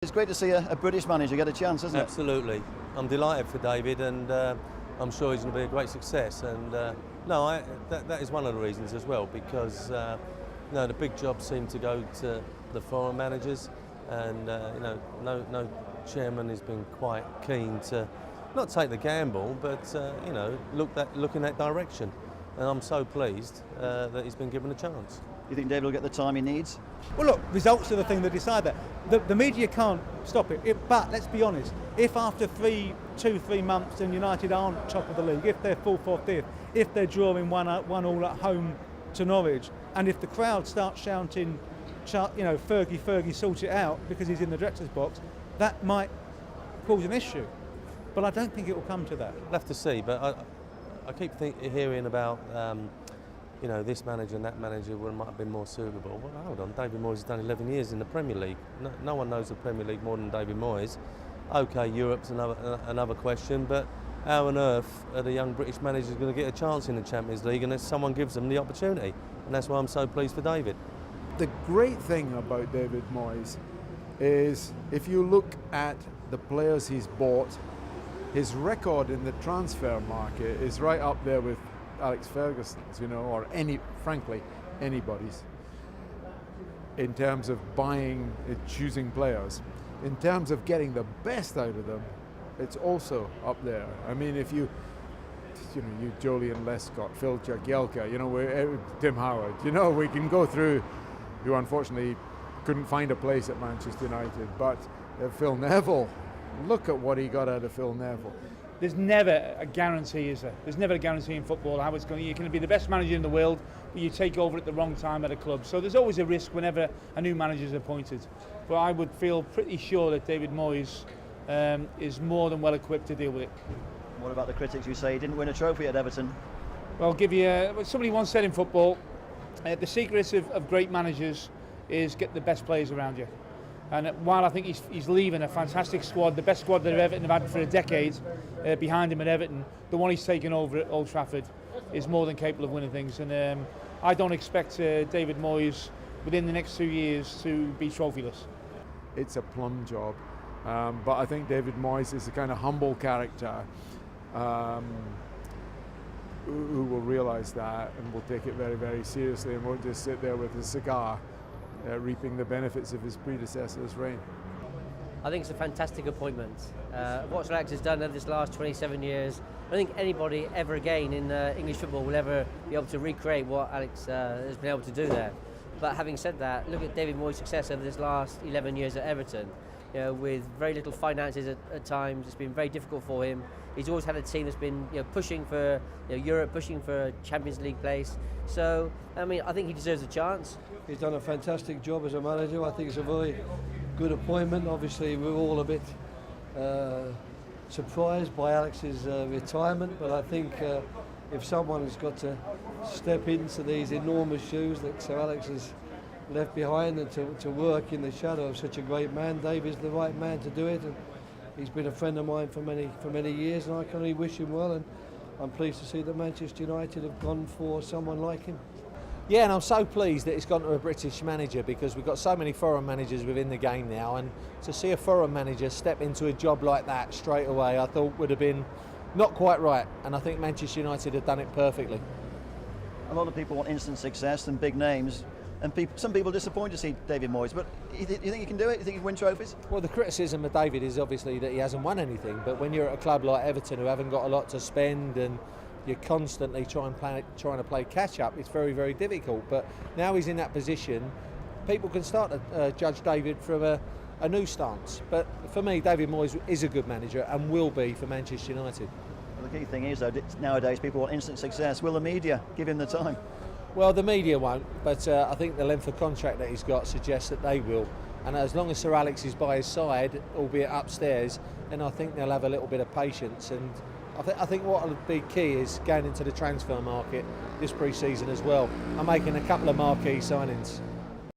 It's great to see a British manager get a chance, isn't it? Absolutely. I'm delighted for David, and I'm sure he's going to be a great success. And that is one of the reasons as well, because the big jobs seem to go to the foreign managers, and no chairman has been quite keen to not take the gamble, but look in that direction. And I'm so pleased that he's been given a chance. You think David will get the time he needs? Well, look, results are the thing that decide that. The media can't stop it. But let's be honest, if after 2-3 months and United aren't top of the league, if they're 4th or 5th, if they're drawing 1-1 at home to Norwich, and if the crowd starts shouting, Fergie, sort it out, because he's in the director's box, that might cause an issue. But I don't think it will come to that. We'll have to see, but I keep hearing about this manager and that manager might have been more suitable. Well, hold on, David Moyes has done 11 years in the Premier League. No one knows the Premier League more than David Moyes. OK, Europe's another question, but how on earth are the young British managers going to get a chance in the Champions League unless someone gives them the opportunity? And that's why I'm so pleased for David. The great thing about David Moyes is if you look at the players he's bought, his record in the transfer market is right up there with Alex Ferguson's, or frankly, anybody's, in terms of buying and choosing players. In terms of getting the best out of them, it's also up there. I mean, if you Julian Lescott, Phil Jagielka, Tim Howard, we can go through, who unfortunately couldn't find a place at Manchester United, but Phil Neville, look at what he got out of Phil Neville. There's never a guarantee, is there? There's never a guarantee in football how it's going. You can be the best manager in the world, but you take over at the wrong time at a club. So there's always a risk whenever a new manager is appointed. But I would feel pretty sure that David Moyes is more than well equipped to deal with it. What about the critics who say he didn't win a trophy at Everton? Well, I'll give you somebody once said in football, the secret of great managers is get the best players around you. And while I think he's leaving a fantastic squad, the best squad that Everton have had for a decade behind him at Everton, the one he's taken over at Old Trafford is more than capable of winning things. And I don't expect David Moyes within the next 2 years to be trophyless. It's a plum job, but I think David Moyes is a kind of humble character who will realise that and will take it very, very seriously and won't just sit there with a cigar reaping the benefits of his predecessor's reign. I think it's a fantastic appointment. What Alex has done over this last 27 years, I don't think anybody ever again in English football will ever be able to recreate what Alex has been able to do there. But having said that, look at David Moyes' success over this last 11 years at Everton. With very little finances at times, it's been very difficult for him. He's always had a team that's been pushing for Europe, pushing for a Champions League place. So, I think he deserves a chance. He's done a fantastic job as a manager. I think it's a very good appointment. Obviously, we're all a bit surprised by Alex's retirement, but I think if someone has got to step into these enormous shoes that Sir Alex has left behind and to work in the shadow of such a great man, David's the right man to do it. And he's been a friend of mine for many years, and I can only wish him well. And I'm pleased to see that Manchester United have gone for someone like him. Yeah, and I'm so pleased that it's gone to a British manager, because we've got so many foreign managers within the game now, and to see a foreign manager step into a job like that straight away, I thought would have been not quite right, and I think Manchester United have done it perfectly. A lot of people want instant success and big names, and some people are disappointed to see David Moyes, but you think he can do it? You think he can win trophies? Well, the criticism of David is obviously that he hasn't won anything, but when you're at a club like Everton who haven't got a lot to spend and you're constantly trying to play catch up, it's very, very difficult. But now he's in that position, people can start to judge David from a new stance. But for me, David Moyes is a good manager and will be for Manchester United. Well, the key thing is, though, nowadays people want instant success. Will the media give him the time? Well, the media won't, but I think the length of contract that he's got suggests that they will. And as long as Sir Alex is by his side, albeit upstairs, then I think they'll have a little bit of patience. And I think what will be key is going into the transfer market this pre-season as well and making a couple of marquee signings.